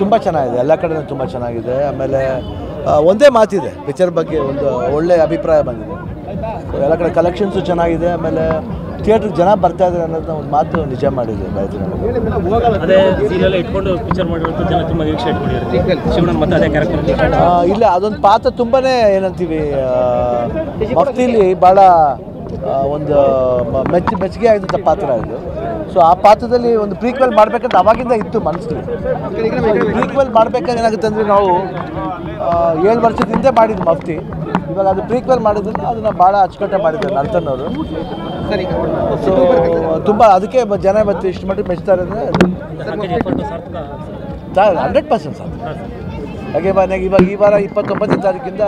ತುಂಬ ಚೆನ್ನಾಗಿದೆ, ಎಲ್ಲ ಕಡೆನೂ ತುಂಬ ಚೆನ್ನಾಗಿದೆ. ಆಮೇಲೆ ಒಂದೇ ಮಾತಿದೆ, ಪಿಕ್ಚರ್ ಬಗ್ಗೆ ಒಂದು ಒಳ್ಳೆ ಅಭಿಪ್ರಾಯ ಬಂದಿದೆ. ಎಲ್ಲ ಕಡೆ ಕಲೆಕ್ಷನ್ಸು ಚೆನ್ನಾಗಿದೆ. ಆಮೇಲೆ ಥಿಯೇಟ್ರಿಗೆ ಜನ ಬರ್ತಾ ಇದ್ದಾರೆ ಅನ್ನೋದನ್ನ ಒಂದು ಮಾತು ನಿಜ ಮಾಡಿದೆ. ಇಲ್ಲ, ಅದೊಂದು ಪಾತ್ರ ತುಂಬಾ ಏನಂತೀವಿ, ಮಫ್ತಿಲಿ ಭಾಳ ಒಂದು ಮೆಚ್ಚುಗೆ ಆಗಿದ್ದ ಪಾತ್ರ ಇದು. ಸೊ ಆ ಪಾತ್ರದಲ್ಲಿ ಒಂದು ಪ್ರೀಕ್ವೆಲ್ ಮಾಡಬೇಕಂತ ಅವಾಗಿಂದ ಇತ್ತು ಮನಸ್ಸಲ್ಲಿ. ಪ್ರೀಕ್ವೆಲ್ ಮಾಡಬೇಕಾದ್ರೆ ಏನಾಗುತ್ತೆ ಅಂದರೆ, ನಾವು 7 ವರ್ಷದ ಹಿಂದೆ ಮಾಡಿದ್ದು ಮಫ್ತಿ. ಇವಾಗ ಅದು ಪ್ರೀಕ್ವೆಲ್ ಮಾಡಿದ್ರೆ ಅದನ್ನು ಭಾಳ ಅಚ್ಚುಕಟ್ಟಾಗಿ ಮಾಡಿದ್ದಾರೆ ನರ್ತನ್ ಅವರು. ಸೊ ತುಂಬ ಅದಕ್ಕೆ ಜನ ಇವತ್ತು ಇಷ್ಟು ಮಟ್ಟಿಗೆ ಮೆಚ್ತಾರೆ ಅಂದರೆ 100% ಸಾಧ್ಯ. ಹಾಗೆ ಇವಾಗ ಈ ವಾರ 29ನೇ ತಾರೀಕಿಂದ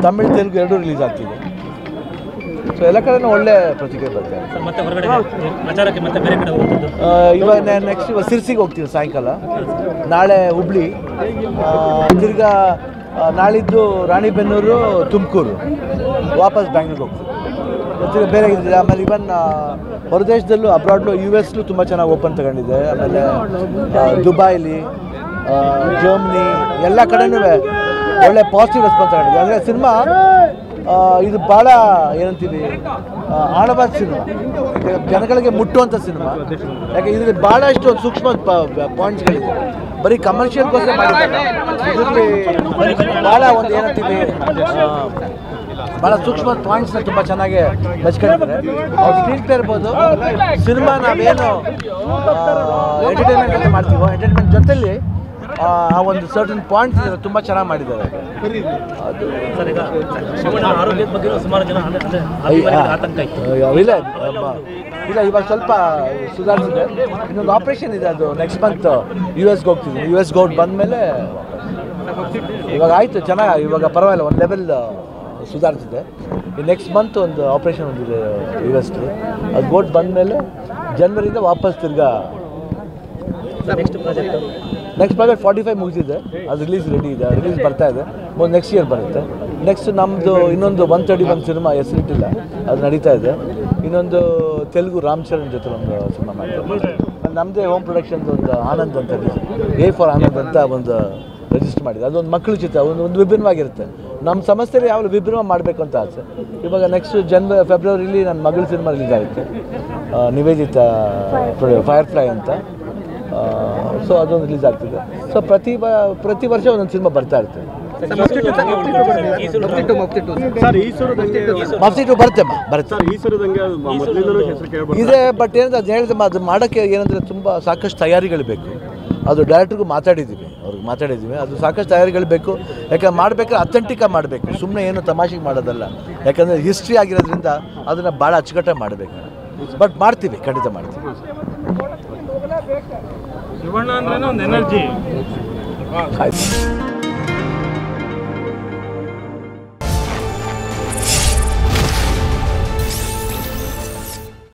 ತಮಿಳ್ ತೆಲುಗು ಎರಡೂ ರಿಲೀಸ್ ಆಗ್ತಿದೆ. ಸೊ ಎಲ್ಲ ಕಡೆನೂ ಒಳ್ಳೆ ಪ್ರತಿಕ್ರಿಯೆ ಬರ್ತಾರೆ. ಇವಾಗ ನೆಕ್ಸ್ಟ್ ಸಿರ್ಸಿಗೆ ಹೋಗ್ತೀವಿ ಸಾಯಂಕಾಲ, ನಾಳೆ ಹುಬ್ಳಿ, ತಿರ್ಗಾ ನಾಳಿದ್ದು ರಾಣಿಬೆನ್ನೂರು, ತುಮಕೂರು, ವಾಪಸ್ ಬ್ಯಾಂಗ್ಳೂರಿಗೆ ಹೋಗ್ತೀವಿ. ತಿರ್ಗಾ ಬೇರೆ ಇದೆ. ಆಮೇಲೆ ಇವನ್ ಹೊರದೇಶದಲ್ಲೂ ಅಬ್ರಾಡ್ಲು US ತುಂಬ ಚೆನ್ನಾಗಿ ಓಪನ್ ತಗೊಂಡಿದೆ. ಆಮೇಲೆ ದುಬೈಲಿ, ಜರ್ಮನಿ ಎಲ್ಲ ಕಡೆನೂ ಒಳ್ಳೆ ಪಾಸಿಟಿವ್ ರೆಸ್ಪಾನ್ಸ್ ತಗೊಂಡಿದೆ. ಅಂದರೆ ಸಿನಿಮಾ ಇದು ಭಾಳ ಏನಂತೀವಿ, ಆಳವಾದ ಸಿನಿಮಾ, ಜನಗಳಿಗೆ ಮುಟ್ಟುವಂಥ ಸಿನಿಮಾ. ಯಾಕೆ ಇದರಲ್ಲಿ ಭಾಳಷ್ಟು ಸೂಕ್ಷ್ಮ ಪಾಯಿಂಟ್ಸ್ಗಳಿದೆ. ಬರೀ ಕಮರ್ಷಿಯಲ್ಗೋಸ್ಕರ ಮಾಡಿದ್ದಾರೆ. ಇದರಲ್ಲಿ ಭಾಳ ಒಂದು ಏನಂತೀವಿ, ಭಾಳ ಸೂಕ್ಷ್ಮ ಪಾಯಿಂಟ್ಸ್ನ ತುಂಬ ಚೆನ್ನಾಗಿ ಮೆಚ್ಕೊಂಡಿದ್ದಾರೆ. ಅವ್ರು ಸ್ಕ್ರೀನ್ ಪ್ಲೇ ಇರ್ಬೋದು. ಸಿನಿಮಾ ನಾವೇನು ಎಂಟರ್ಟೈನ್ಮೆಂಟ್ ಅಂತ ಮಾಡ್ತೀವೋ, ಎಂಟರ್ಟೈನ್ಮೆಂಟ್ ಜೊತೆಲಿ ಆ ಒಂದು ಸರ್ಟನ್ ಪಾಯಿಂಟ್ಸ್ ತುಂಬ ಚೆನ್ನಾಗಿ ಮಾಡಿದ್ದಾರೆ. ಅದು ಇಲ್ಲ, ಇವಾಗ ಸ್ವಲ್ಪ ಸುಧಾರಿಸಿದೆ. ಇನ್ನೊಂದು ಆಪ್ರೇಷನ್ ಇದೆ, ಅದು ನೆಕ್ಸ್ಟ್ ಮಂತ್ US ಹೋಗ್ತಿದ್ವಿ. US ಗೋಟ್ ಬಂದಮೇಲೆ ಇವಾಗ ಆಯಿತು, ಚೆನ್ನಾಗಿ ಇವಾಗ ಪರವಾಗಿಲ್ಲ, ಒಂದು ಲೆವೆಲ್ ಸುಧಾರಿಸಿದೆ. ನೆಕ್ಸ್ಟ್ ಮಂತ್ ಒಂದು ಆಪ್ರೇಷನ್ ಒಂದಿದೆ US-ಗೆ. ಅದು ಗೋಟ್ ಬಂದಮೇಲೆ ಜನವರಿಯಿಂದ ವಾಪಸ್ ತಿರ್ಗಾ ನೆಕ್ಸ್ಟ್ ಪ್ರಾಜೆಕ್ಟ್ 45 ಮುಗಿದಿದೆ. ಅದು ರಿಲೀಸ್ ರೆಡಿ ಇದೆ, ರಿಲೀಸ್ ಬರ್ತಾ ಇದೆ. ನೆಕ್ಸ್ಟ್ ಇಯರ್ ಬರುತ್ತೆ. ನೆಕ್ಸ್ಟ್ ನಮ್ಮದು ಇನ್ನೊಂದು 131 ಸಿನಿಮಾ ಹೆಸರಿಟ್ಟಿಲ್ಲ, ಅದು ನಡೀತಾ ಇದೆ. ಇನ್ನೊಂದು ತೆಲುಗು ರಾಮ್ ಚರಣ್ ಜೊತೆ ಒಂದು ಸಿನಿಮಾ ಮಾಡ್ತಾರೆ. ನಮ್ಮದೇ ಹೋಮ್ ಪ್ರೊಡಕ್ಷನ್ದು ಒಂದು ಆನಂದ್ ಅಂತ, A for ಆನಂದ್ ಅಂತ ಒಂದು ರಿಜಿಸ್ಟರ್ ಮಾಡಿದೆ. ಅದೊಂದು ಮಕ್ಕಳ ಚಿತ್ರ, ಒಂದು ವಿಭಿನ್ನವಾಗಿರುತ್ತೆ. ನಮ್ಮ ಸಂಸ್ಥೆಯಲ್ಲಿ ಯಾವಾಗಲೂ ವಿಭಿನ್ನ ಮಾಡಬೇಕು ಅಂತ ಆಸೆ. ಇವಾಗ ನೆಕ್ಸ್ಟ್ ಫೆಬ್ರವರಿಲಿ ನನ್ನ ಮಗಳ ಸಿನಿಮಾ ರಿಲೀಸ್ ಆಗುತ್ತೆ, ನಿವೇದಿತಾ ಫೈರ್ಫ್ಲೈ ಅಂತ. ಸೊ ಅದೊಂದು ರಿಲೀಸ್ ಆಗ್ತಿದೆ. ಸೊ ಪ್ರತಿ ವರ್ಷ ಒಂದೊಂದು ಸಿನಿಮಾ ಬರ್ತಾ ಇರ್ತದೆ. ಮಫ್ತಿ 2 ಬರುತ್ತೆ. ಇದೆ, ಬಟ್ ಏನಂದ್ರೆ ಅದು ಹೇಳಿದೆ, ಅದು ಮಾಡೋಕ್ಕೆ ಏನಂದರೆ ತುಂಬ ಸಾಕಷ್ಟು ತಯಾರಿಗಳು ಬೇಕು. ಅದು ಡೈರೆಕ್ಟ್ರಿಗೂ ಮಾತಾಡಿದ್ದೀವಿ, ಅದು ಸಾಕಷ್ಟು ತಯಾರಿಗಳು ಬೇಕು. ಯಾಕಂದ್ರೆ ಮಾಡಬೇಕಾದ್ರೆ ಅಥೆಂಟಿಕಾಗಿ ಮಾಡಬೇಕು, ಸುಮ್ಮನೆ ಏನು ತಮಾಷೆಗೆ ಮಾಡೋದಲ್ಲ. ಯಾಕಂದರೆ ಹಿಸ್ಟ್ರಿ ಆಗಿರೋದ್ರಿಂದ ಅದನ್ನು ಭಾಳ ಅಚ್ಚುಕಟ್ಟಾಗಿ ಮಾಡಬೇಕು. ಬಟ್ ಮಾಡ್ತೀವಿ, ಖಂಡಿತ ಮಾಡ್ತೀವಿ. ಶಿವಣ್ಣ ಅಂದ್ರೆ ಒಂದು ಎನರ್ಜಿ. ಆಯ್ತು.